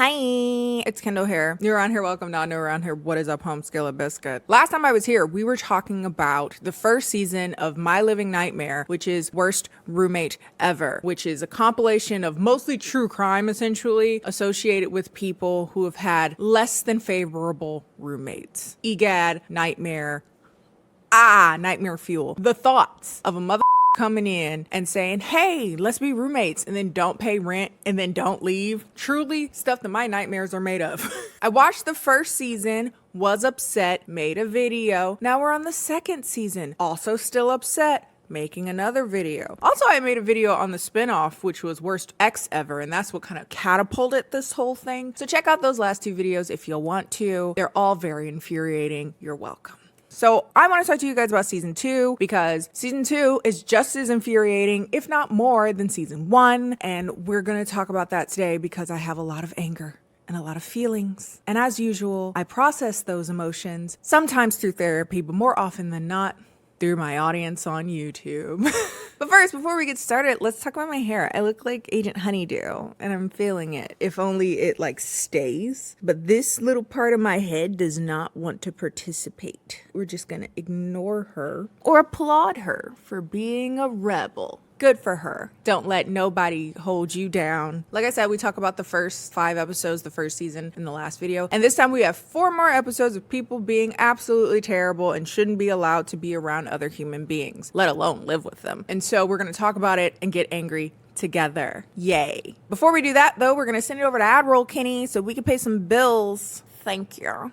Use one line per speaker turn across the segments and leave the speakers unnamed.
Hi, it's Kendall here. New around here, welcome. Not new around here, what is up, home skillet biscuit? Last time I was here, we were talking about the first season of My Living Nightmare, which is Worst Roommate Ever, which is a compilation of mostly true crime, essentially, associated with people who have had less than favorable roommates. Egad, nightmare. Nightmare fuel. The thoughts of a mother coming in and saying, hey, let's be roommates, and then don't pay rent and then don't leave. Truly stuff that my nightmares are made of. I watched the first season, was upset, made a video. Now we're on the second season, also still upset, making another video. Also, I made a video on the spinoff, which was Worst Ex Ever, and that's what kind of catapulted this whole thing. So check out those last two videos if you'll want to. They're all very infuriating. You're welcome. So I want to talk to you guys about season 2 because season 2 is just as infuriating, if not more, than season 1. And we're going to talk about that today because I have a lot of anger and a lot of feelings. And as usual, I process those emotions, sometimes through therapy, but more often than not, through my audience on YouTube. But first, before we get started, let's talk about my hair. I look like Agent Honeydew, and I'm feeling it. If only it stays. But this little part of my head does not want to participate. We're just gonna ignore her or applaud her for being a rebel. Good for her. Don't let nobody hold you down. Like I said, we talk about the first 5 episodes, the first season in the last video. And this time we have 4 more episodes of people being absolutely terrible and shouldn't be allowed to be around other human beings, let alone live with them. And so we're going to talk about it and get angry together. Yay. Before we do that, though, we're going to send it over to Admiral Kennie so we can pay some bills. Thank you.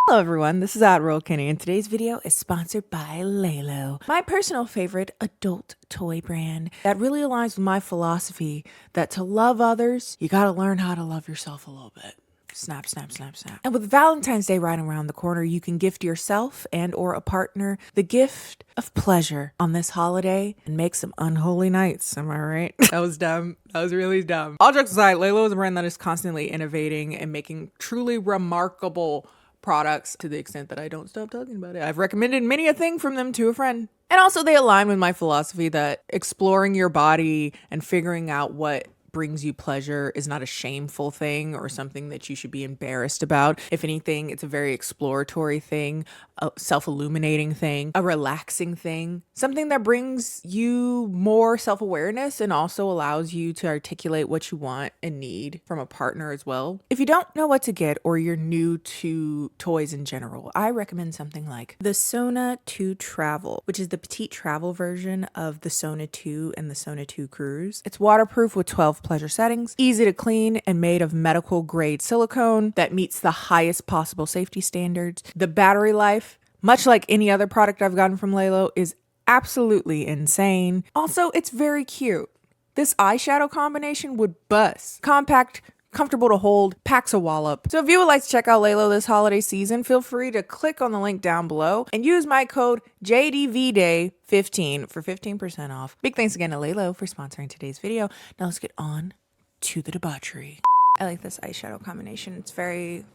Hello everyone, this is Admiral Kennie, and today's video is sponsored by Lalo, my personal favorite adult toy brand that really aligns with my philosophy that to love others, you gotta learn how to love yourself a little bit. Snap, snap, snap, snap. And with Valentine's Day right around the corner, you can gift yourself and or a partner the gift of pleasure on this holiday and make some unholy nights. Am I right? That was dumb. That was really dumb. All jokes aside, Lalo is a brand that is constantly innovating and making truly remarkable products to the extent that I don't stop talking about it. I've recommended many a thing from them to a friend. And also they align with my philosophy that exploring your body and figuring out what brings you pleasure is not a shameful thing or something that you should be embarrassed about. If anything, it's a very exploratory thing, a self-illuminating thing, a relaxing thing, something that brings you more self-awareness and also allows you to articulate what you want and need from a partner as well. If you don't know what to get or you're new to toys in general, I recommend something like the Sona 2 Travel, which is the petite travel version of the Sona 2 and the Sona 2 Cruise. It's waterproof with 12 pleasure settings, easy to clean, and made of medical grade silicone that meets the highest possible safety standards. The battery life, much like any other product I've gotten from Lalo, is absolutely insane. Also, it's very cute. This eyeshadow combination would bust. Compact, comfortable to hold, packs a wallop. So if you would like to check out Lalo this holiday season, feel free to click on the link down below and use my code JDVDAY15 for 15% off. Big thanks again to Lalo for sponsoring today's video. Now let's get on to the debauchery. I like this eyeshadow combination. It's very...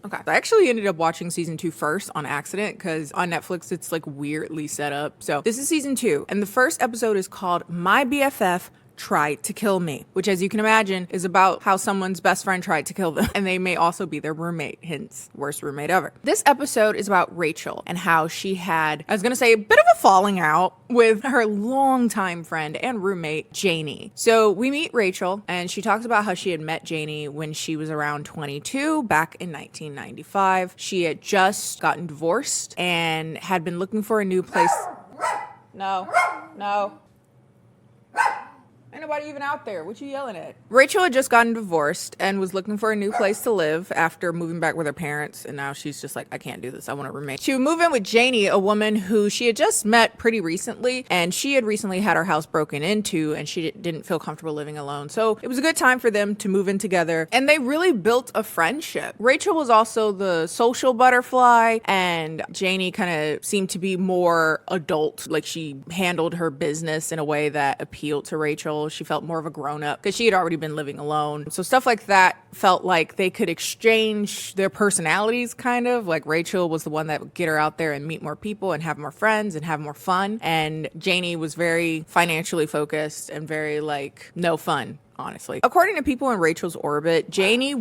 Okay. I actually ended up watching season 2 first on accident because on Netflix it's weirdly set up. So this is season 2 and the first episode is called My BFF Tried to Kill Me, which, as you can imagine, is about how someone's best friend tried to kill them and they may also be their roommate, hence worst roommate ever. This episode is about Rachel and how she had, I was gonna say, a bit of a falling out with her longtime friend and roommate, Janie. So we meet Rachel and she talks about how she had met Janie when she was around 22 back in 1995. She had just gotten divorced and had been looking for a new place. No. Ain't nobody even out there. What you yelling at? Rachel had just gotten divorced and was looking for a new place to live after moving back with her parents. And now she's just like, I can't do this. I want to remain. She would move in with Janie, a woman who she had just met pretty recently. And she had recently had her house broken into and she didn't feel comfortable living alone. So it was a good time for them to move in together. And they really built a friendship. Rachel was also the social butterfly and Janie kind of seemed to be more adult. Like she handled her business in a way that appealed to Rachel. Rachel. She felt more of a grown-up because she had already been living alone. So stuff like that felt like they could exchange their personalities, kind of. Like Rachel was the one that would get her out there and meet more people and have more friends and have more fun. And Janie was very financially focused and very like no fun, honestly. According to people in Rachel's orbit, Janie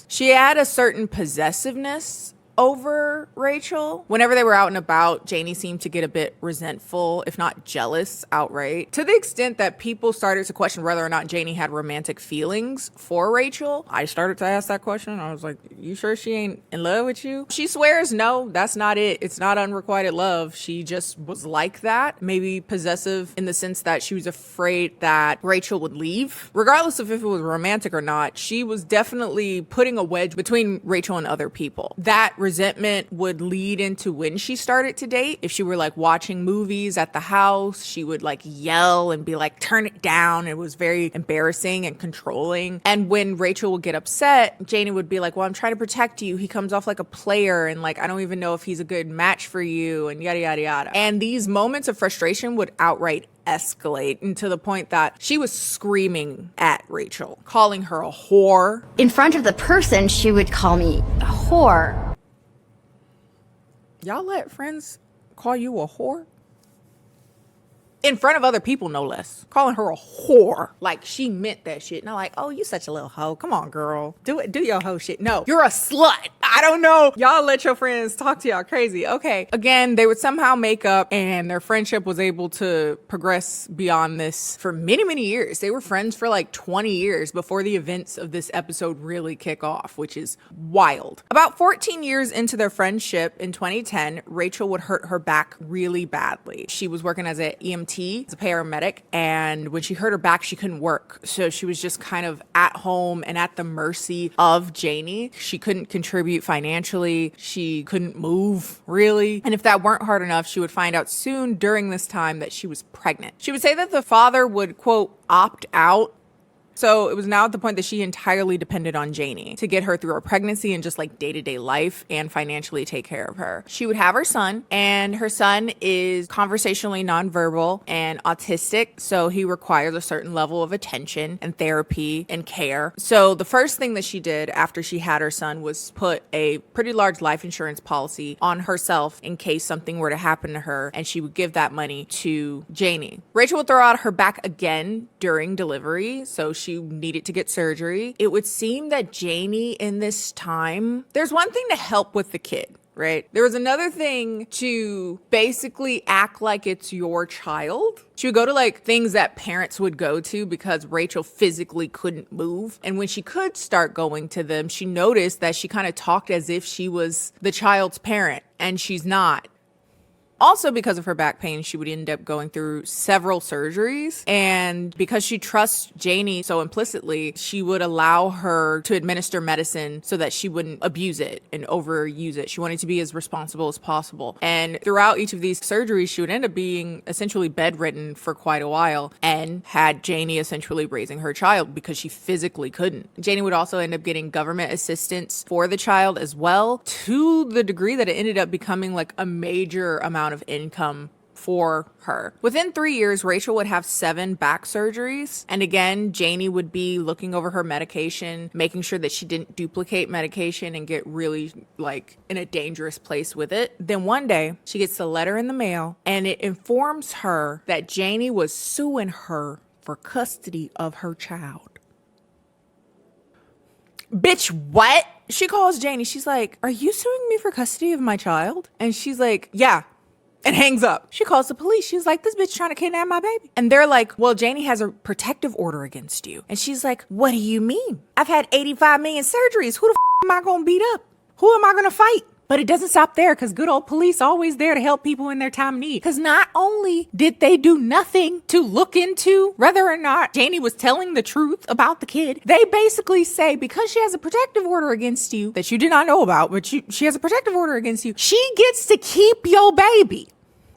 she had a certain possessiveness over Rachel. Whenever they were out and about, Janie seemed to get a bit resentful, if not jealous outright, to the extent that people started to question whether or not Janie had romantic feelings for Rachel. I started to ask that question. I was like, you sure she ain't in love with you? She swears no, that's not it. It's not unrequited love. She just was like that. Maybe possessive in the sense that she was afraid that Rachel would leave. Regardless of if it was romantic or not, she was definitely putting a wedge between Rachel and other people. That resentment would lead into when she started to date. If she were like watching movies at the house, she would like yell and be like, turn it down. It was very embarrassing and controlling. And when Rachel would get upset, Janie would be like, well, I'm trying to protect you. He comes off like a player and like, I don't even know if he's a good match for you and yada, yada, yada. And these moments of frustration would outright escalate, and to the point that she was screaming at Rachel, calling her a whore.
In front of the person, she would call me a whore.
Y'all let friends call you a whore? In front of other people, no less. Calling her a whore. Like she meant that shit. Not like, oh, you such a little hoe. Come on, girl. Do it. Do your hoe shit. No, you're a slut. I don't know. Y'all let your friends talk to y'all crazy. Okay. Again, they would somehow make up and their friendship was able to progress beyond this for many, many years. They were friends for like 20 years before the events of this episode really kick off, which is wild. About 14 years into their friendship in 2010, Rachel would hurt her back really badly. She was working as an EMT, as a paramedic, and when she hurt her back, she couldn't work. So she was just kind of at home and at the mercy of Janie. She couldn't contribute financially. She couldn't move, really. And if that weren't hard enough, she would find out soon during this time that she was pregnant. She would say that the father would, quote, opt out. So it was now at the point that she entirely depended on Janie to get her through her pregnancy and just like day-to-day life and financially take care of her. She would have her son, and her son is conversationally nonverbal and autistic. So he requires a certain level of attention and therapy and care. So the first thing that she did after she had her son was put a pretty large life insurance policy on herself in case something were to happen to her, and she would give that money to Janie. Rachel would throw out her back again during delivery. So she needed to get surgery. It would seem that Janie in this time, there's one thing to help with the kid, right? There was another thing to basically act like it's your child. She would go to like things that parents would go to because Rachel physically couldn't move. And when she could start going to them, she noticed that she kind of talked as if she was the child's parent, and she's not. Also, because of her back pain, she would end up going through several surgeries. And because she trusts Janie so implicitly, she would allow her to administer medicine so that she wouldn't abuse it and overuse it. She wanted to be as responsible as possible. And throughout each of these surgeries, she would end up being essentially bedridden for quite a while and had Janie essentially raising her child because she physically couldn't. Janie would also end up getting government assistance for the child as well, to the degree that it ended up becoming like a major amount of income for her. Within 3 years, Rachel would have 7 back surgeries. And again, Janie would be looking over her medication, making sure that she didn't duplicate medication and get really like in a dangerous place with it. Then one day she gets a letter in the mail and it informs her that Janie was suing her for custody of her child. Bitch, what? She calls Janie. She's like, are you suing me for custody of my child? And she's like, yeah. And hangs up. She calls the police. She's like, this bitch trying to kidnap my baby. And they're like, well, Janie has a protective order against you. And she's like, what do you mean? I've had 85 million surgeries. Who the am I going to beat up? Who am I going to fight? But it doesn't stop there, because good old police always there to help people in their time of need. Because not only did they do nothing to look into whether or not Janie was telling the truth about the kid, they basically say because she has a protective order against you that you did not know about, but she has a protective order against you, she gets to keep your baby.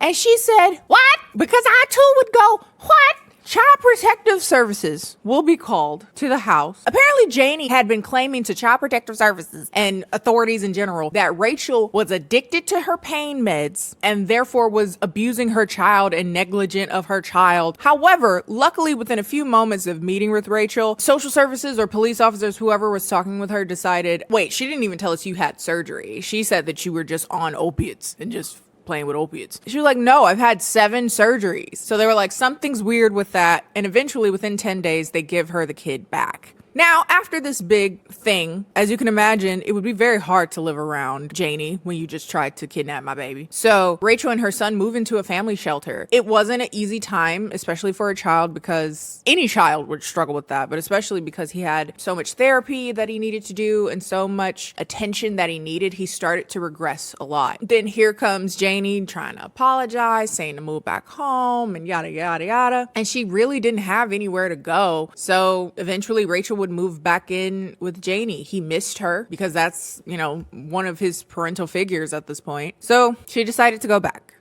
And she said, what? Because I too would go, what? Child Protective Services will be called to the house. Apparently, Janie had been claiming to Child Protective Services and authorities in general that Rachel was addicted to her pain meds and therefore was abusing her child and negligent of her child. However, luckily, within a few moments of meeting with Rachel, social services or police officers, whoever was talking with her, decided, wait, she didn't even tell us you had surgery. She said that you were just on opiates and just playing with opiates. She was like, no, I've had 7 surgeries. So they were like, something's weird with that. And eventually within 10 days, they give her the kid back. Now, after this big thing, as you can imagine, it would be very hard to live around Janie when you just tried to kidnap my baby. So Rachel and her son move into a family shelter. It wasn't an easy time, especially for a child, because any child would struggle with that, but especially because he had so much therapy that he needed to do and so much attention that he needed, he started to regress a lot. Then here comes Janie trying to apologize, saying to move back home and yada, yada, yada. And she really didn't have anywhere to go. So eventually Rachel would move back in with Janie. He missed her because that's, one of his parental figures at this point. So she decided to go back.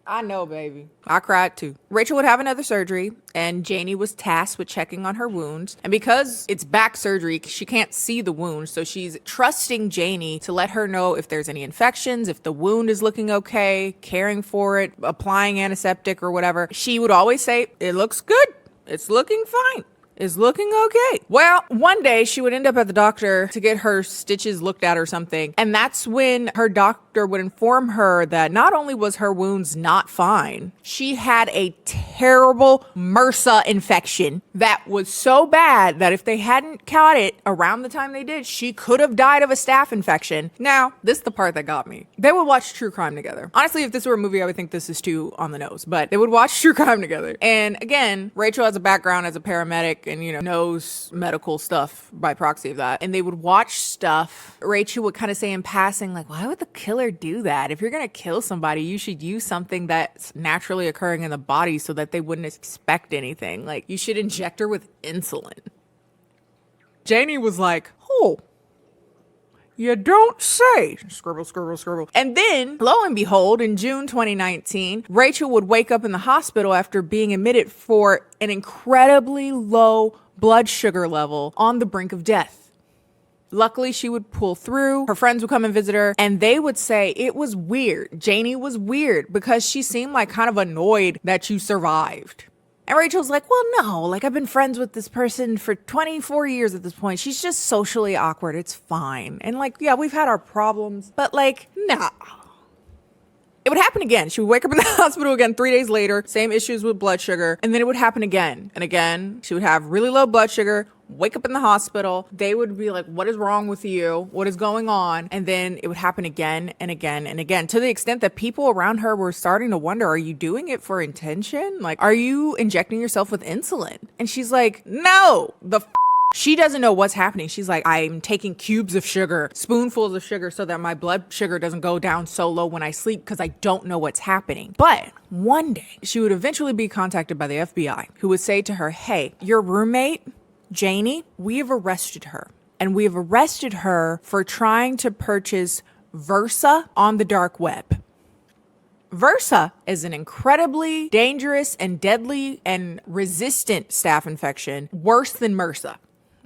I know, baby. I cried too. Rachel would have another surgery and Janie was tasked with checking on her wounds. And because it's back surgery, she can't see the wound. So she's trusting Janie to let her know if there's any infections, if the wound is looking okay, caring for it, applying antiseptic or whatever. She would always say, it looks good. It's looking fine. Is looking okay. Well, one day she would end up at the doctor to get her stitches looked at or something. And that's when her doctor would inform her that not only was her wounds not fine, she had a terrible MRSA infection that was so bad that if they hadn't caught it around the time they did, she could have died of a staph infection. Now, this is the part that got me. They would watch true crime together. Honestly, if this were a movie, I would think this is too on the nose, but they would watch true crime together. And again, Rachel has a background as a paramedic and, knows medical stuff by proxy of that. And they would watch stuff. Rachel would kind of say in passing, like, why would the killer do that? If you're going to kill somebody, you should use something that's naturally occurring in the body so that they wouldn't expect anything. Like, you should inject her with insulin. Janie was like, oh, you don't say. Scribble, scribble, scribble. And then, lo and behold, in June 2019, Rachel would wake up in the hospital after being admitted for an incredibly low blood sugar level on the brink of death. Luckily, she would pull through. Her friends would come and visit her, and they would say it was weird. Janie was weird because she seemed like kind of annoyed that you survived. And Rachel's like, well, no, like I've been friends with this person for 24 years at this point. She's just socially awkward. It's fine. And like, yeah, we've had our problems, but like, nah. It would happen again. She would wake up in the hospital again 3 days later, same issues with blood sugar. And then it would happen again and again. She would have really low blood sugar, wake up in the hospital. They would be like, what is wrong with you? What is going on? And then it would happen again and again and again, to the extent that people around her were starting to wonder, are you doing it for intention? Like, are you injecting yourself with insulin? And she's like, no, she doesn't know what's happening. She's like, I'm taking cubes of sugar, spoonfuls of sugar so that my blood sugar doesn't go down so low when I sleep because I don't know what's happening. But one day she would eventually be contacted by the FBI, who would say to her, hey, your roommate, Janie, we have arrested her. And we have arrested her for trying to purchase Versa on the dark web. Versa is an incredibly dangerous and deadly and resistant staph infection, worse than MRSA.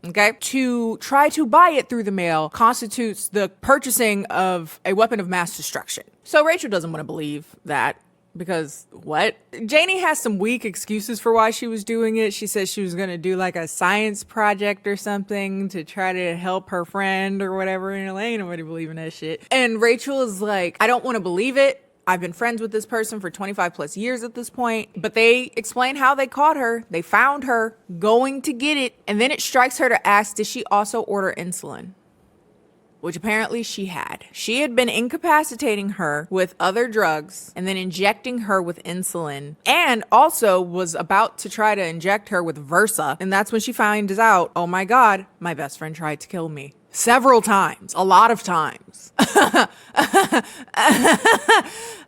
Okay. To try to buy it through the mail constitutes the purchasing of a weapon of mass destruction. So Rachel doesn't want to believe that because what? Janie has some weak excuses for why she was doing it. She says she was going to do like a science project or something to try to help her friend or whatever. And ain't nobody believing that shit. And Rachel is like, I don't want to believe it. I've been friends with this person for 25 plus years at this point, but they explain how they caught her. They found her going to get it. And then it strikes her to ask, did she also order insulin? Which apparently she had. She had been incapacitating her with other drugs and then injecting her with insulin, and also was about to try to inject her with Versa. And that's when she finds out, oh my God, my best friend tried to kill me. several times, a lot of times.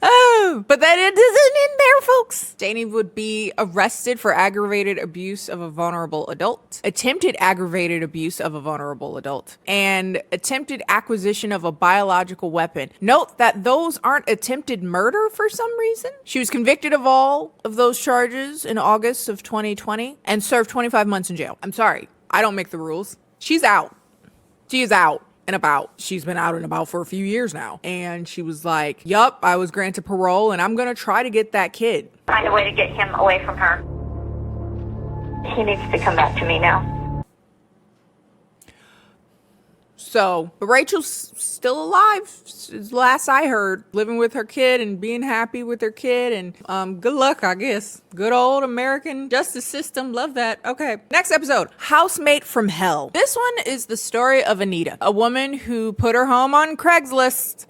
Oh, but that it doesn't end there, folks. Janie would be arrested for aggravated abuse of a vulnerable adult, attempted aggravated abuse of a vulnerable adult, and attempted acquisition of a biological weapon. Note that those aren't attempted murder for some reason. She was convicted of all of those charges in August of 2020 and served 25 months in jail. I'm sorry, I don't make the rules. She's out. She is out and about. She's been out and about for a few years now. And she was like, yup, I was granted parole and I'm going to try to get that kid.
Find a way to get him away from her. He needs to come back to me now.
So, but Rachel's still alive, last I heard, living with her kid and being happy with her kid. And good luck, I guess. Good old American justice system. Love that. Okay. Next episode, Housemate from Hell. This one is the story of Anita, a woman who put her home on Craigslist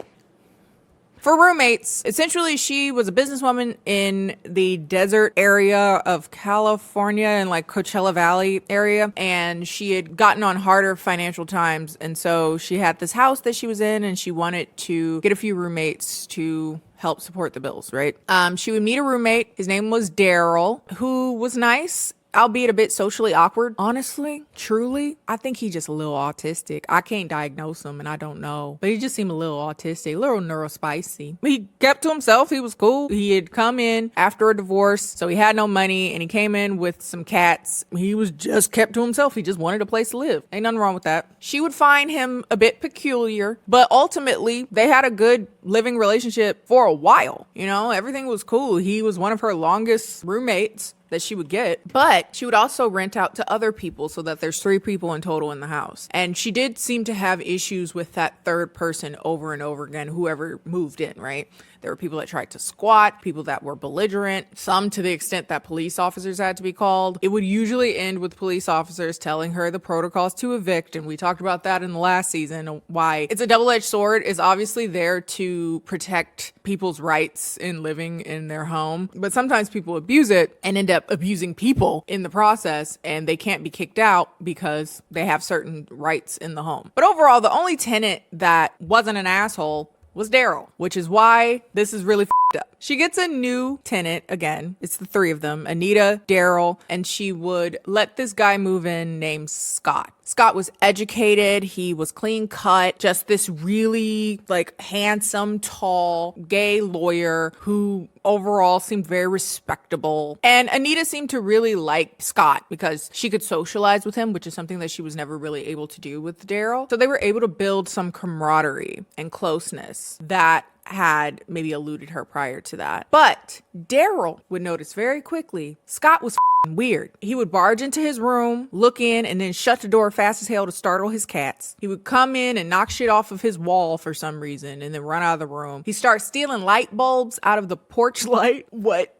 for roommates. Essentially, she was a businesswoman in the desert area of California and like Coachella Valley area. And she had gotten on harder financial times. And so she had this house that she was in and she wanted to get a few roommates to help support the bills, right? She would meet a roommate. His name was Daryl, who was nice, albeit a bit socially awkward. Honestly, truly, I think he's just a little autistic. I can't diagnose him and I don't know, but he just seemed a little autistic, a little neurospicy. He kept to himself. He was cool. He had come in after a divorce, so he had no money, and he came in with some cats. He was just kept to himself. He just wanted a place to live. Ain't nothing wrong with that. She would find him a bit peculiar, but ultimately they had a good living relationship for a while. You know, everything was cool. He was one of her longest roommates that she would get, but she would also rent out to other people so that there's 3 people in total in the house. And she did seem to have issues with that third person over and over again, whoever moved in, right? There were people that tried to squat, people that were belligerent, some to the extent that police officers had to be called. It would usually end with police officers telling her the protocols to evict, and we talked about that in the last season, why it's a double-edged sword. Is obviously there to protect people's rights in living in their home, but sometimes people abuse it and end up abusing people in the process, and they can't be kicked out because they have certain rights in the home. But overall, the only tenant that wasn't an asshole was Daryl, which is why this is really f***ed up. She gets a new tenant again. It's the 3 of them, Anita, Daryl, and she would let this guy move in named Scott. Scott was educated. He was clean cut, just this really like handsome, tall, gay lawyer who overall seemed very respectable. And Anita seemed to really like Scott because she could socialize with him, which is something that she was never really able to do with Daryl. So they were able to build some camaraderie and closeness that had maybe eluded her prior to that. But Daryl would notice very quickly Scott was weird. He would barge into his room, look in, and then shut the door fast as hell to startle his cats. He would come in and knock shit off of his wall for some reason and then run out of the room. He starts stealing light bulbs out of the porch light. What?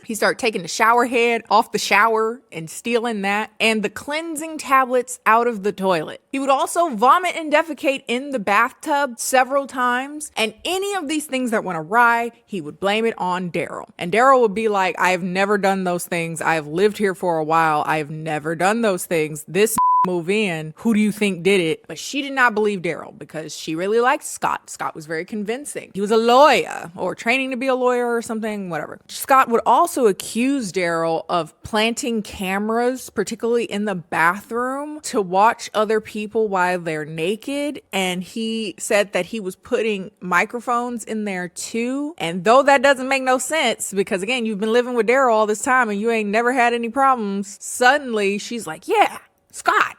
He started taking the shower head off the shower and stealing that, and the cleansing tablets out of the toilet. He would also vomit and defecate in the bathtub several times, and any of these things that went awry, he would blame it on Daryl. And Daryl would be like, I have never done those things. I have lived here for a while. I have never done those things. This move in. Who do you think did it? But she did not believe Daryl because she really liked Scott. Scott was very convincing. He was a lawyer or training to be a lawyer or something, whatever. Scott would also accuse Daryl of planting cameras, particularly in the bathroom, to watch other people while they're naked. And he said that he was putting microphones in there too. And though that doesn't make no sense, because again, you've been living with Daryl all this time and you ain't never had any problems, suddenly she's like, yeah, Scott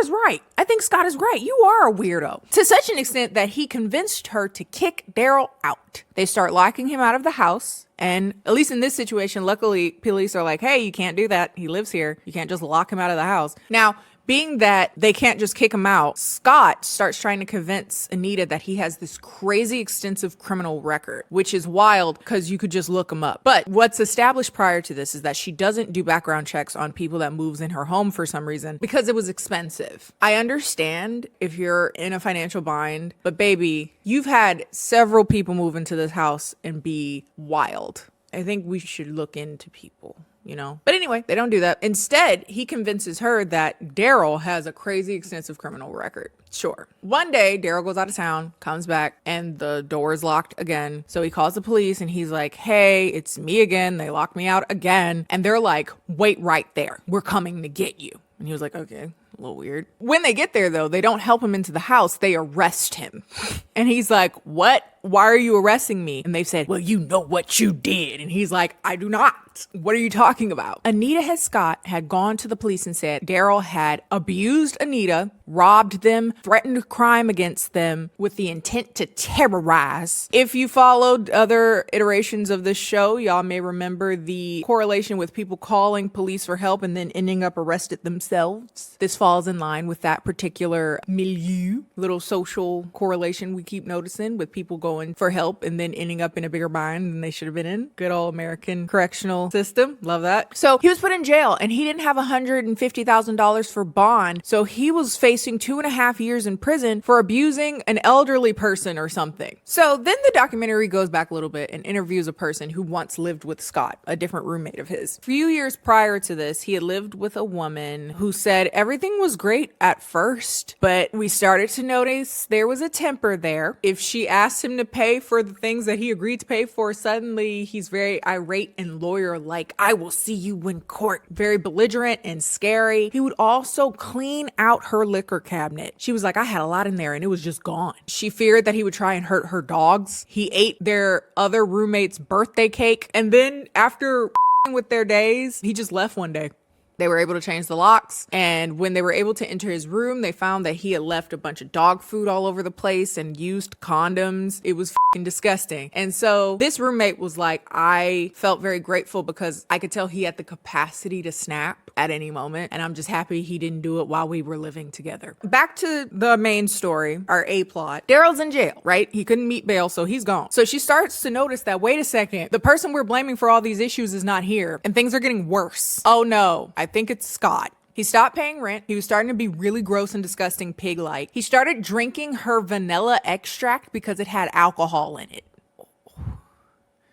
is right. I think Scott is right. You are a weirdo. To such an extent that he convinced her to kick Daryl out. They start locking him out of the house. And at least in this situation, luckily, police are like, hey, you can't do that. He lives here. You can't just lock him out of the house. Now, being that they can't just kick him out, Scott starts trying to convince Anita that he has this crazy extensive criminal record, which is wild because you could just look him up. But what's established prior to this is that she doesn't do background checks on people that moves in her home for some reason because it was expensive. I understand if you're in a financial bind, but baby, you've had several people move into this house and be wild. I think we should look into people. you know? But anyway, they don't do that. Instead, he convinces her that Daryl has a crazy extensive criminal record. Sure. One day, Daryl goes out of town, comes back, and the door is locked again. So he calls the police and he's like, hey, it's me again. They locked me out again. And they're like, wait right there. We're coming to get you. And he was like, okay. A little weird. When they get there, though, they don't help him into the house. They arrest him. And he's like, what? Why are you arresting me? And they said, well, you know what you did. And he's like, I do not. What are you talking about? Anita Scott had gone to the police and said Daryl had abused Anita, robbed them, threatened crime against them with the intent to terrorize. If you followed other iterations of this show, y'all may remember the correlation with people calling police for help and then ending up arrested themselves. This falls in line with that particular milieu, little social correlation we keep noticing with people going for help and then ending up in a bigger bind than they should have been in. Good old American correctional system. Love that. So he was put in jail and he didn't have $150,000 for bond. So he was facing 2.5 years in prison for abusing an elderly person or something. So then the documentary goes back a little bit and interviews a person who once lived with Scott, a different roommate of his. A few years prior to this, he had lived with a woman who said everything was great at first, but we started to notice there was a temper there. If she asked him to pay for the things that he agreed to pay for, suddenly he's very irate and lawyer-like. I will see you in court. Very belligerent and scary. He would also clean out her liquor cabinet. She was like, I had a lot in there and it was just gone. She feared that he would try and hurt her dogs. He ate their other roommate's birthday cake. And then after with their days, he just left one day. They were able to change the locks, and when they were able to enter his room, they found that he had left a bunch of dog food all over the place and used condoms. It was fucking disgusting. And so this roommate was like, I felt very grateful because I could tell he had the capacity to snap at any moment, and I'm just happy he didn't do it while we were living together. Back to the main story, our A plot. Daryl's in jail, right? He couldn't meet bail, so he's gone. So she starts to notice that, wait a second, the person we're blaming for all these issues is not here, and things are getting worse. Oh no, I think it's Scott. He stopped paying rent. He was starting to be really gross and disgusting pig-like. He started drinking her vanilla extract because it had alcohol in it.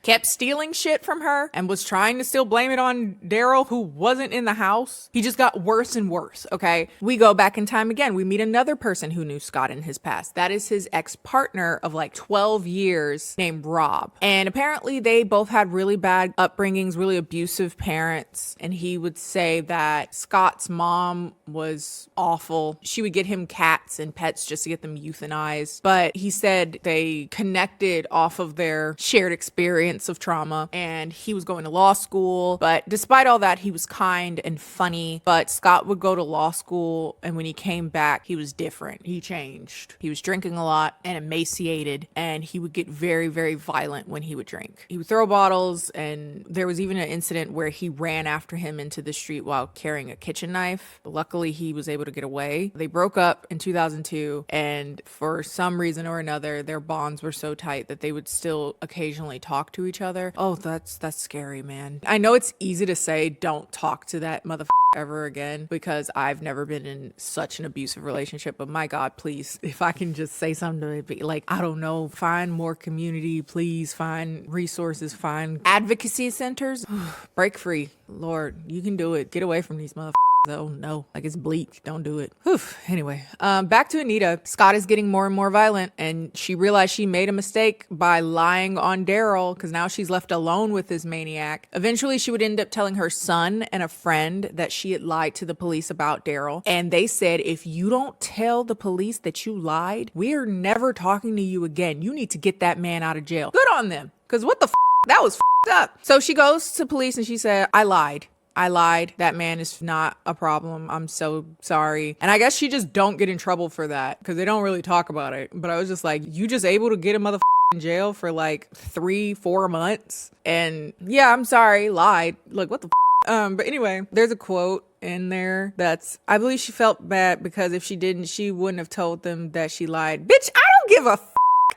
Kept stealing shit from her and was trying to still blame it on Daryl, who wasn't in the house. He just got worse and worse, okay? We go back in time again. We meet another person who knew Scott in his past. That is his ex-partner of like 12 years named Rob. And apparently they both had really bad upbringings, really abusive parents. And he would say that Scott's mom was awful. She would get him cats and pets just to get them euthanized. But he said they connected off of their shared experience of trauma, and he was going to law school. But despite all that, he was kind and funny. But Scott would go to law school, and when he came back, he was different. He changed. He was drinking a lot and emaciated, and he would get very, very violent when he would drink. He would throw bottles, and there was even an incident where he ran after him into the street while carrying a kitchen knife. But luckily, he was able to get away. They broke up in 2002, and for some reason or another, their bonds were so tight that they would still occasionally talk to each other. Oh, that's scary, man. I know it's easy to say don't talk to that motherfucker ever again because I've never been in such an abusive relationship, but my God, please, if I can just say something to be like, I don't know, find more community, please, find resources, find advocacy centers. Break free. Lord, you can do it. Get away from these motherfuckers. Oh no, like it's bleak. Don't do it. Whew. Anyway, back to Anita. Scott is getting more and more violent, and she realized she made a mistake by lying on Daryl because now she's left alone with this maniac. Eventually, she would end up telling her son and a friend that she had lied to the police about Daryl, and they said, if you don't tell the police that you lied, we're never talking to you again. You need to get that man out of jail. Good on them, because what the that was up. So she goes to police and she said, I lied. That man is not a problem. I'm so sorry. And I guess she just don't get in trouble for that because they don't really talk about it. But I was just like, you just able to get a motherfucker in jail for like 3-4 months? And yeah, I'm sorry, lied. Like, what the but anyway, there's a quote in there that's, I believe she felt bad because if she didn't, she wouldn't have told them that she lied. Bitch, I don't give a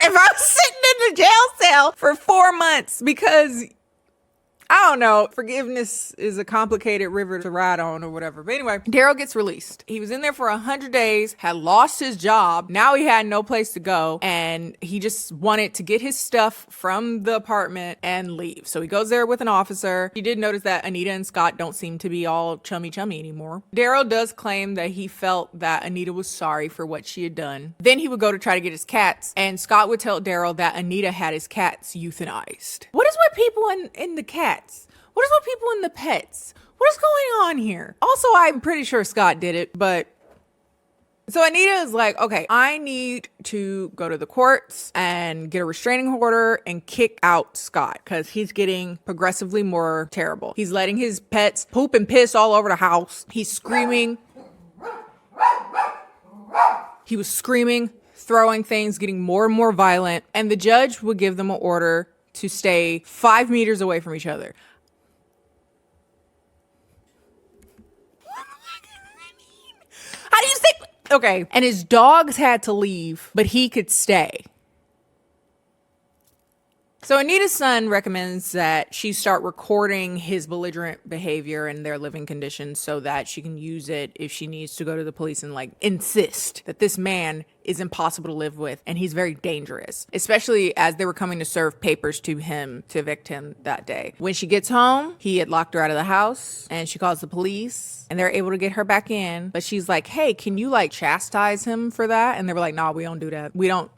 if I'm sitting in the jail cell for 4 months because I don't know. Forgiveness is a complicated river to ride on or whatever. But anyway, Daryl gets released. He was in there for 100 days, had lost his job. Now he had no place to go. And he just wanted to get his stuff from the apartment and leave. So he goes there with an officer. He did notice that Anita and Scott don't seem to be all chummy anymore. Daryl does claim that he felt that Anita was sorry for what she had done. Then he would go to try to get his cats. And Scott would tell Daryl that Anita had his cats euthanized. What is with people in the cats? What is with people in the pets? What is going on here? Also, I'm pretty sure Scott did it, but so Anita is like, okay, I need to go to the courts and get a restraining order and kick out Scott because he's getting progressively more terrible. He's letting his pets poop and piss all over the house. He's screaming. He was screaming, throwing things, getting more and more violent. And the judge would give them an order to stay 5 meters away from each other. How do you say? Okay. And his dogs had to leave, but he could stay. So Anita's son recommends that she start recording his belligerent behavior and their living conditions so that she can use it if she needs to go to the police and like insist that this man is impossible to live with and he's very dangerous, especially as they were coming to serve papers to him to evict him that day. When she gets home, he had locked her out of the house and she calls the police and they're able to get her back in. But she's like, hey, can you like chastise him for that? And they were like, nah, we don't do that. We don't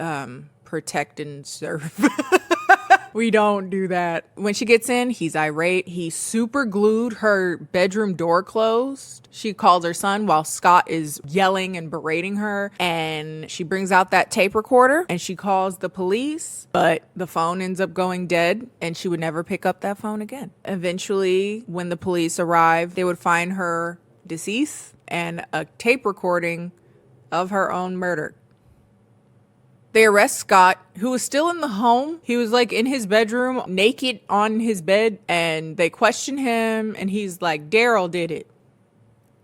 protect and serve. We don't do that. When she gets in, he's irate. He super glued her bedroom door closed. She calls her son while Scott is yelling and berating her. And she brings out that tape recorder and she calls the police, but the phone ends up going dead and she would never pick up that phone again. Eventually, when the police arrived, they would find her deceased and a tape recording of her own murder. They arrest Scott, who was still in the home. He was like in his bedroom, naked on his bed, and they question him, and he's like, Daryl did it.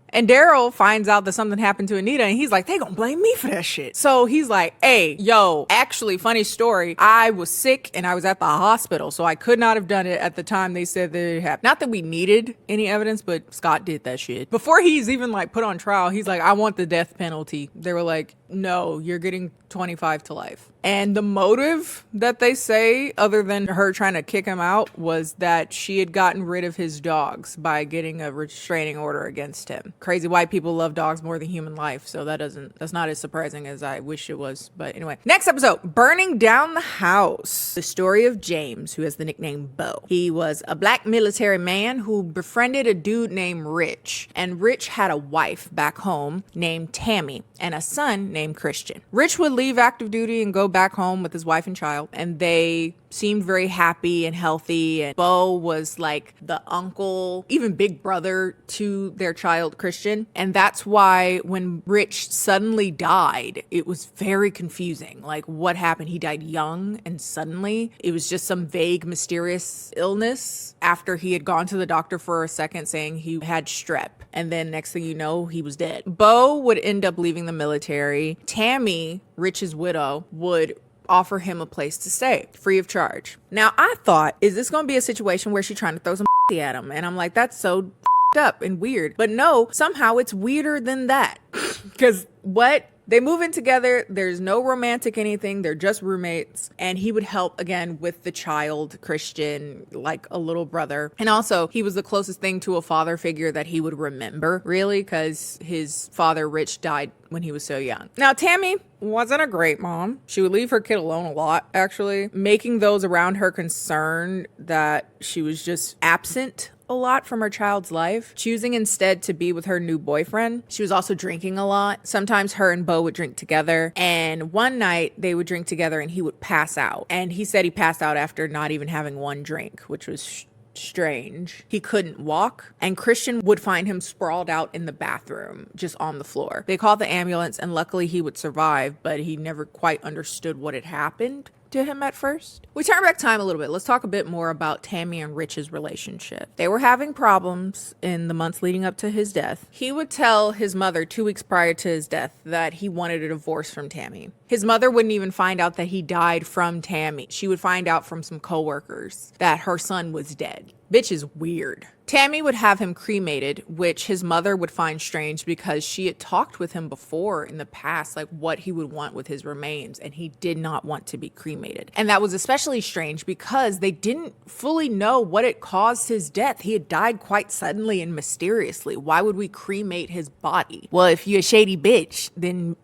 And Daryl finds out that something happened to Anita and he's like, they gonna blame me for that shit. So he's like, hey, yo, actually, funny story. I was sick and I was at the hospital, so I could not have done it at the time they said that it happened. Not that we needed any evidence, but Scott did that shit. Before he's even like put on trial, he's like, I want the death penalty. They were like, no, you're getting 25 to life. And the motive that they say, other than her trying to kick him out, was that she had gotten rid of his dogs by getting a restraining order against him. Crazy white people love dogs more than human life, so that's not as surprising as I wish it was. But anyway, next episode, burning down the house. The story of James, who has the nickname Bo. He was a black military man who befriended a dude named Rich. And Rich had a wife back home named Tammy and a son named Christian. Rich would leave active duty and go back home with his wife and child, and they seemed very happy and healthy. And Bo was like the uncle, even big brother to their child Christian. And that's why when Rich suddenly died, it was very confusing. Like, what happened? He died young and suddenly. It was just some vague, mysterious illness after he had gone to the doctor for a second saying he had strep. And then next thing you know, he was dead. Bo would end up leaving the military. Tammy, Rich's widow, would offer him a place to stay free of charge. Now, I thought, is this going to be a situation where she's trying to throw some at him? And I'm like, that's so up and weird. But no, somehow it's weirder than that. Because what? They move in together. There's no romantic anything. They're just roommates. And he would help again with the child, Christian, like a little brother. And also, he was the closest thing to a father figure that he would remember, really, because his father, Rich, died when he was so young. Now, Tammy wasn't a great mom. She would leave her kid alone a lot, actually, making those around her concerned that she was just absent a lot from her child's life, choosing instead to be with her new boyfriend. She was also drinking a lot. Sometimes her and Bo would drink together, and one night they would drink together and he would pass out. And he said he passed out after not even having one drink, which was strange. He couldn't walk, and Christian would find him sprawled out in the bathroom, just on the floor. They called the ambulance, and luckily he would survive, but he never quite understood what had happened to him at first. We turn back time a little bit. Let's talk a bit more about Tammy and Rich's relationship. They were having problems in the months leading up to his death. He would tell his mother 2 weeks prior to his death that he wanted a divorce from Tammy. His mother wouldn't even find out that he died from Tammy. She would find out from some coworkers that her son was dead. Bitch is weird. Tammy would have him cremated, which his mother would find strange because she had talked with him before in the past, like what he would want with his remains, and he did not want to be cremated. And that was especially strange because they didn't fully know what had caused his death. He had died quite suddenly and mysteriously. Why would we cremate his body? Well, if you're a shady bitch, then...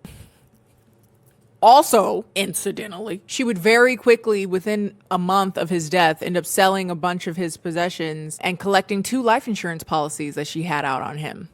Also, incidentally, she would very quickly, within a month of his death, end up selling a bunch of his possessions and collecting 2 life insurance policies that she had out on him.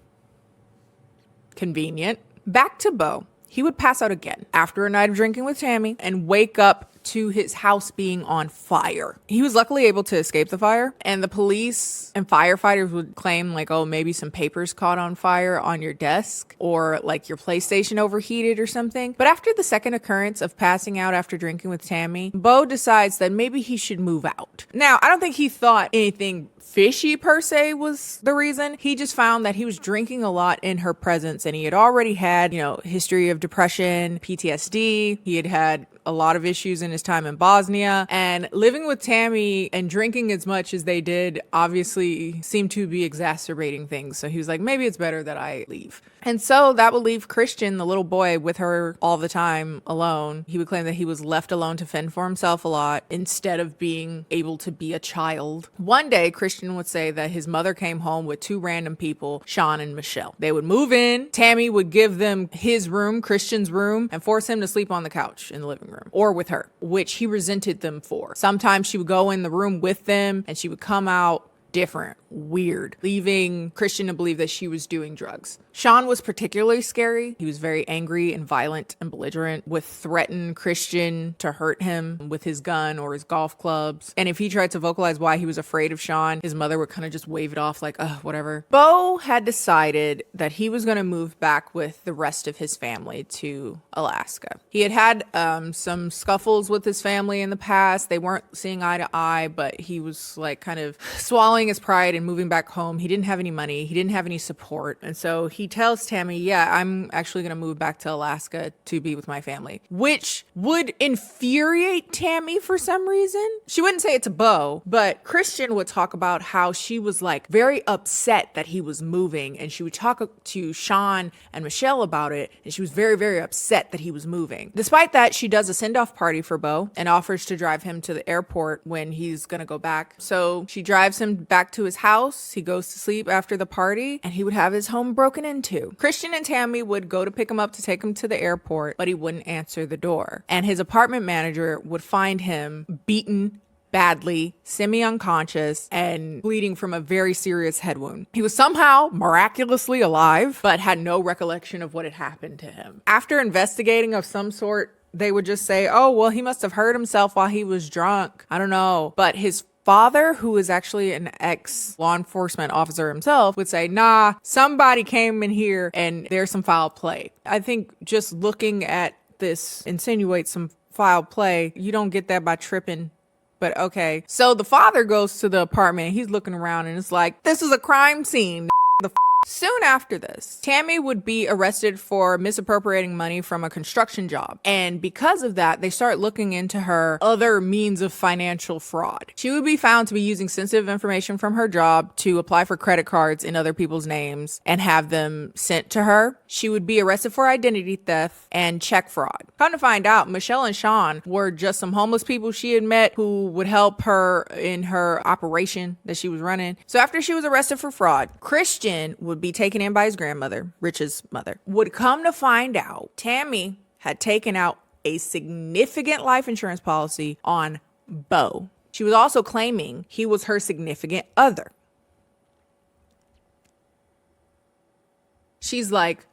Convenient. Back to Beau. He would pass out again after a night of drinking with Tammy and wake up to his house being on fire. He was luckily able to escape the fire, and the police and firefighters would claim like, oh, maybe some papers caught on fire on your desk or like your PlayStation overheated or something. But after the second occurrence of passing out after drinking with Tammy, Beau decides that maybe he should move out. Now, I don't think he thought anything fishy per se was the reason. He just found that he was drinking a lot in her presence, and he had already had, history of depression, PTSD. He had a lot of issues in his time in Bosnia, and living with Tammy and drinking as much as they did obviously seemed to be exacerbating things. So he was like, maybe it's better that I leave. And so that would leave Christian, the little boy, with her all the time alone. He would claim that he was left alone to fend for himself a lot instead of being able to be a child. One day, Christian would say that his mother came home with 2 random people, Sean and Michelle. They would move in. Tammy would give them his room, Christian's room, and force him to sleep on the couch in the living room or with her, which he resented them for. Sometimes she would go in the room with them and she would come out different, weird, leaving Christian to believe that she was doing drugs. Sean was particularly scary. He was very angry and violent and belligerent, would threaten Christian to hurt him with his gun or his golf clubs. And if he tried to vocalize why he was afraid of Sean, his mother would kind of just wave it off like, whatever. Beau had decided that he was going to move back with the rest of his family to Alaska. He had some scuffles with his family in the past. They weren't seeing eye to eye, but he was like kind of swallowing his pride and moving back home. He didn't have any money. He didn't have any support. And so he tells Tammy, yeah, I'm actually going to move back to Alaska to be with my family, which would infuriate Tammy for some reason. She wouldn't say it to Beau, but Christian would talk about how she was like very upset that he was moving, and she would talk to Sean and Michelle about it, and she was very, very upset that he was moving. Despite that, she does a send-off party for Beau and offers to drive him to the airport when he's going to go back. So she drives him back to his house. He goes to sleep after the party, and he would have his home broken into. Christian and Tammy would go to pick him up to take him to the airport, but he wouldn't answer the door. And his apartment manager would find him beaten badly, semi-unconscious, and bleeding from a very serious head wound. He was somehow miraculously alive, but had no recollection of what had happened to him. After investigating of some sort, they would just say, oh, well, he must have hurt himself while he was drunk. I don't know. But his father, who is actually an ex-law enforcement officer himself, would say, nah, somebody came in here and there's some foul play. I think just looking at this insinuates some foul play. You don't get that by tripping. But okay. So the father goes to the apartment. He's looking around and it's like, this is a crime scene. Soon after this, Tammy would be arrested for misappropriating money from a construction job. And because of that, they start looking into her other means of financial fraud. She would be found to be using sensitive information from her job to apply for credit cards in other people's names and have them sent to her. She would be arrested for identity theft and check fraud. Come to find out, Michelle and Sean were just some homeless people she had met who would help her in her operation that she was running. So after she was arrested for fraud, Christian would be taken in by his grandmother, Rich's mother. Would come to find out Tammy had taken out a significant life insurance policy on Beau. She was also claiming he was her significant other. She's like,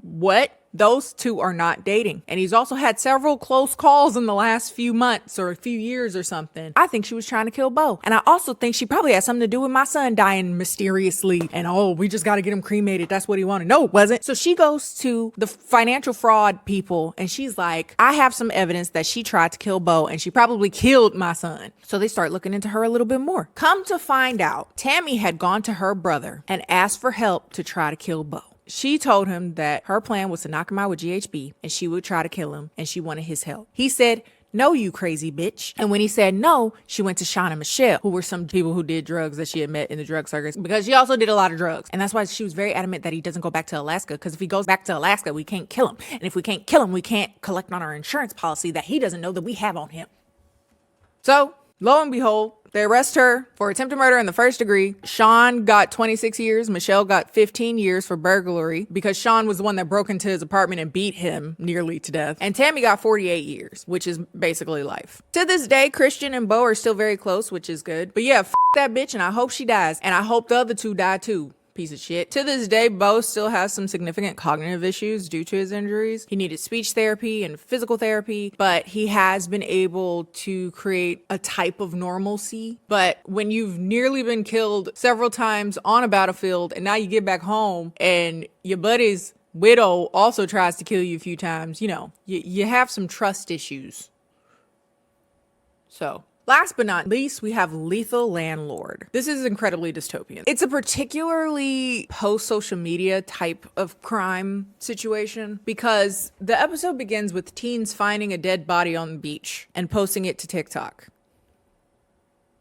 what? Those two are not dating. And he's also had several close calls in the last few months or a few years or something. I think she was trying to kill Bo. And I also think she probably had something to do with my son dying mysteriously. And we just got to get him cremated. That's what he wanted. No, it wasn't. So she goes to the financial fraud people and she's like, I have some evidence that she tried to kill Bo and she probably killed my son. So they start looking into her a little bit more. Come to find out, Tammy had gone to her brother and asked for help to try to kill Bo. She told him that her plan was to knock him out with GHB and she would try to kill him and she wanted his help. He said, no, you crazy bitch. And when he said no, she went to Sean and Michelle, who were some people who did drugs that she had met in the drug circus, because she also did a lot of drugs. And that's why she was very adamant that he doesn't go back to Alaska, because if he goes back to Alaska, we can't kill him. And if we can't kill him, we can't collect on our insurance policy that he doesn't know that we have on him. So, lo and behold, they arrest her for attempted murder in the first degree. Sean got 26 years. Michelle got 15 years for burglary because Sean was the one that broke into his apartment and beat him nearly to death. And Tammy got 48 years, which is basically life. To this day, Christian and Bo are still very close, which is good. But yeah, that bitch, and I hope she dies. And I hope the other two die too. Piece of shit. To this day, Bo still has some significant cognitive issues due to his injuries. He needed speech therapy and physical therapy, but he has been able to create a type of normalcy. But when you've nearly been killed several times on a battlefield and now you get back home and your buddy's widow also tries to kill you a few times, you have some trust issues. So, last but not least, we have Lethal Landlord. This is incredibly dystopian. It's a particularly post-social media type of crime situation because the episode begins with teens finding a dead body on the beach and posting it to TikTok.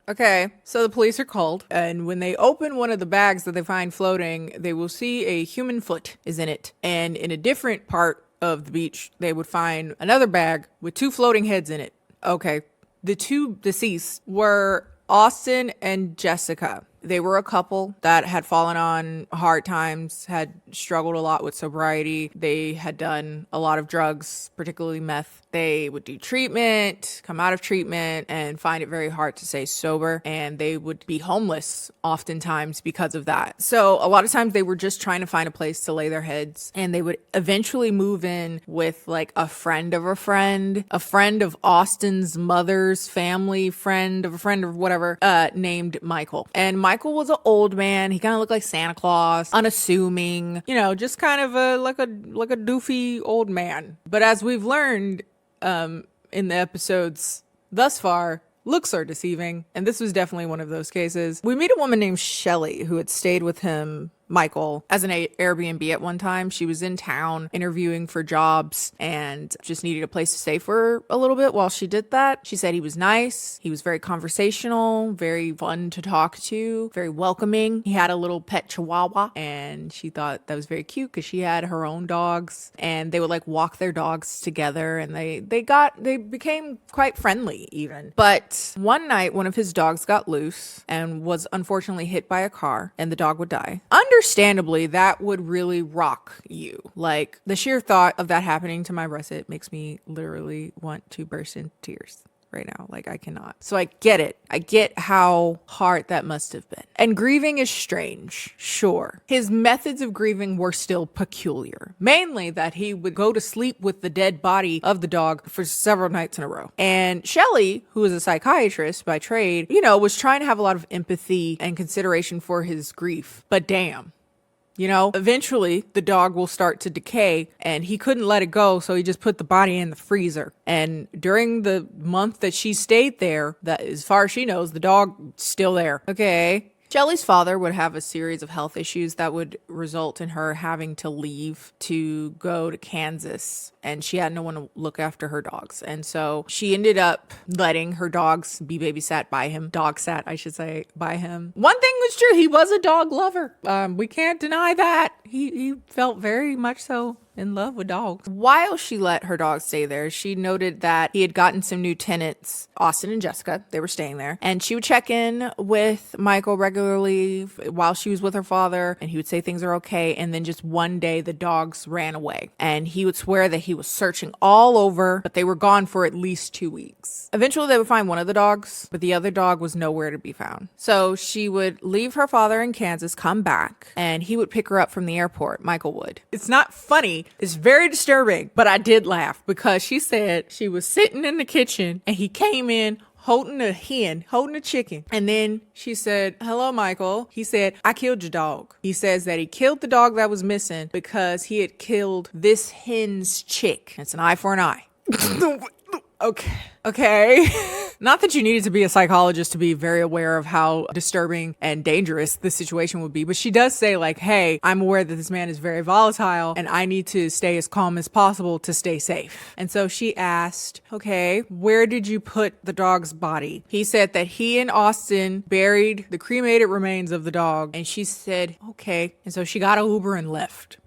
Okay, so the police are called, and when they open one of the bags that they find floating, they will see a human foot is in it. And in a different part of the beach, they would find another bag with two floating heads in it. Okay. The two deceased were Austin and Jessica. They were a couple that had fallen on hard times, had struggled a lot with sobriety. They had done a lot of drugs, particularly meth. They would do treatment, come out of treatment, and find it very hard to stay sober. And they would be homeless oftentimes because of that. So a lot of times they were just trying to find a place to lay their heads. And they would eventually move in with like a friend of Austin's mother's family, friend of a friend or whatever, named Michael. And Michael was an old man. He kind of looked like Santa Claus, unassuming, just kind of like a doofy old man. But as we've learned in the episodes thus far, looks are deceiving. And this was definitely one of those cases. We meet a woman named Shelly who had stayed with him, Michael, as an Airbnb at one time. She was in town interviewing for jobs and just needed a place to stay for a little bit while she did that. She said he was nice. He was very conversational, very fun to talk to, very welcoming. He had a little pet chihuahua and she thought that was very cute because she had her own dogs and they would like walk their dogs together and they became quite friendly even. But one night, one of his dogs got loose and was unfortunately hit by a car and the dog would die. Understandably, that would really rock you. Like, the sheer thought of that happening to my russet makes me literally want to burst into tears right now. Like, I cannot. So I get it. I get how hard that must have been. And grieving is strange, sure. His methods of grieving were still peculiar. Mainly that he would go to sleep with the dead body of the dog for several nights in a row. And Shelly, who is a psychiatrist by trade, was trying to have a lot of empathy and consideration for his grief. But damn. Eventually the dog will start to decay and he couldn't let it go. So he just put the body in the freezer. And during the month that she stayed there, that as far as she knows, the dog still there. Okay. Shelly's father would have a series of health issues that would result in her having to leave to go to Kansas, and she had no one to look after her dogs. And so she ended up letting her dogs be babysat by him. Dog sat, I should say, by him. One thing was true. He was a dog lover. We can't deny that. He felt very much so in love with dogs. While she let her dog stay there, she noted that he had gotten some new tenants, Austin and Jessica. They were staying there. And she would check in with Michael regularly while she was with her father, and he would say things are okay. And then just one day, the dogs ran away. And he would swear that he was searching all over, but they were gone for at least 2 weeks. Eventually, they would find one of the dogs, but the other dog was nowhere to be found. So she would leave her father in Kansas, come back, and he would pick her up from the airport. Michael would. It's not funny funny. It's very disturbing, but I did laugh because she said she was sitting in the kitchen and he came in holding a hen, holding a chicken. And then she said, hello, Michael. He said, I killed your dog. He says that he killed the dog that was missing because he had killed this hen's chick. It's an eye for an eye. Okay. Not that you needed to be a psychologist to be very aware of how disturbing and dangerous this situation would be, but she does say like, hey, I'm aware that this man is very volatile and I need to stay as calm as possible to stay safe. And so she asked, okay, where did you put the dog's body? He said that he and Austin buried the cremated remains of the dog. And she said, okay. And so she got an Uber and left.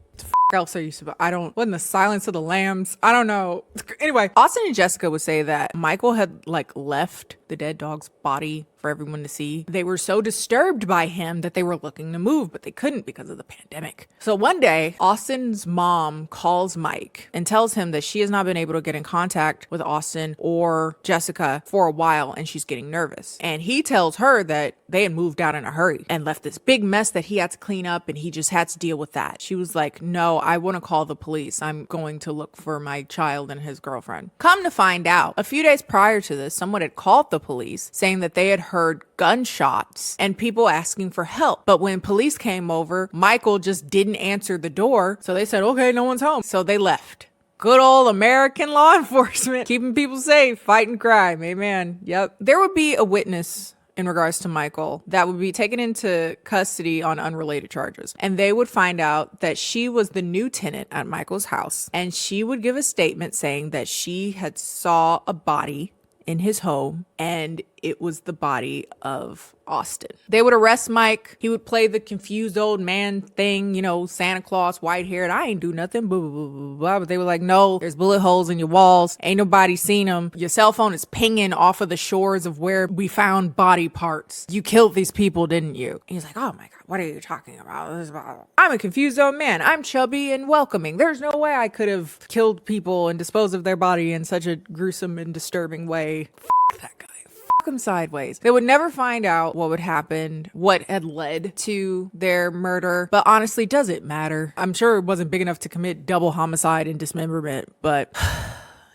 Else are you supposed? Wasn't the Silence of the Lambs? I don't know. Anyway, Austin and Jessica would say that Michael had like left the dead dog's body for everyone to see. They were so disturbed by him that they were looking to move, but they couldn't because of the pandemic. So one day, Austin's mom calls Mike and tells him that she has not been able to get in contact with Austin or Jessica for a while and she's getting nervous. And he tells her that they had moved out in a hurry and left this big mess that he had to clean up and he just had to deal with that. She was like, no, I want to call the police. I'm going to look for my child and his girlfriend. Come to find out, a few days prior to this, someone had called the police saying that they had heard gunshots and people asking for help. But when police came over, Michael just didn't answer the door. So they said, okay, no one's home. So they left. Good old American law enforcement, keeping people safe, fighting crime. Amen. Yep. There would be a witness in regards to Michael that would be taken into custody on unrelated charges. And they would find out that she was the new tenant at Michael's house. And she would give a statement saying that she had saw a body in his home and it was the body of Austin. They would arrest Mike. He would play the confused old man thing, you know, Santa Claus, white haired. I ain't do nothing, blah, blah, blah, blah, blah. But they were like, no, there's bullet holes in your walls. Ain't nobody seen them. Your cell phone is pinging off of the shores of where we found body parts. You killed these people, didn't you? And he's like, oh my God, what are you talking about? I'm a confused old man. I'm chubby and welcoming. There's no way I could have killed people and disposed of their body in such a gruesome and disturbing way. F that guy. Him sideways. They would never find out what would happen, what had led to their murder, but honestly, does it matter? I'm sure it wasn't big enough to commit double homicide and dismemberment, but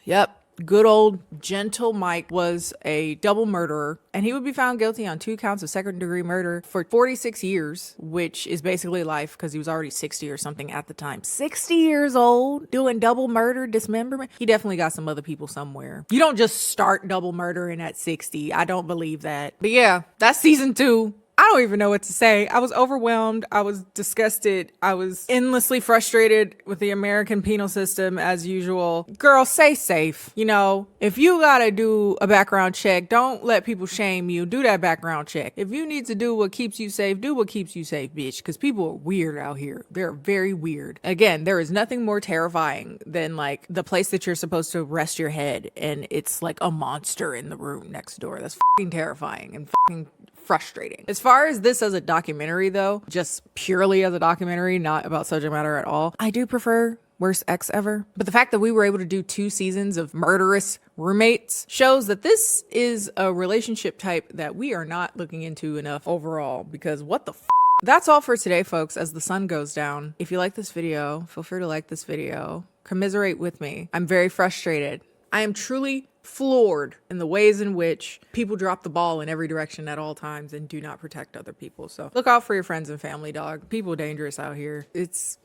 yep. Good old gentle Mike was a double murderer, and he would be found guilty on 2 counts of second-degree murder for 46 years, which is basically life because he was already 60 or something at the time. 60 years old, doing double murder, dismemberment. He definitely got some other people somewhere. You don't just start double murdering at 60. I don't believe that. But yeah, that's season 2. I don't even know what to say. I was overwhelmed. I was disgusted. I was endlessly frustrated with the American penal system as usual. Girl, stay safe. You know, if you gotta do a background check, don't let people shame you. Do that background check. If you need to do what keeps you safe, do what keeps you safe, bitch. Because people are weird out here. They're very weird. Again, there is nothing more terrifying than like the place that you're supposed to rest your head and it's like a monster in the room next door. That's fucking terrifying and fucking frustrating. As far as this as a documentary though, just purely as a documentary, not about subject matter at all, I do prefer Worst Ex Ever. But the fact that we were able to do 2 seasons of murderous roommates shows that this is a relationship type that we are not looking into enough overall, because what the That's all for today, folks, as the sun goes down. If you like this video, feel free to like this video. Commiserate with me. I'm very frustrated. I am truly floored in the ways in which people drop the ball in every direction at all times and do not protect other people. So look out for your friends and family, dog. People are dangerous out here. It's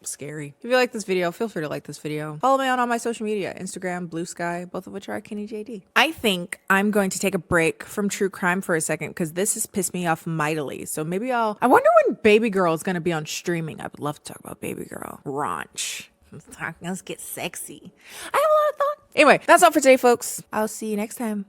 scary. If you like this video, feel free to like this video. Follow me on all my social media, Instagram, Bluesky, both of which are KennieJD. I think I'm going to take a break from true crime for a second because this has pissed me off mightily. So maybe I wonder when Baby Girl is going to be on streaming. I would love to talk about Baby Girl. Raunch. Let's get sexy. I have a lot of thoughts. Anyway, that's all for today, folks. I'll see you next time.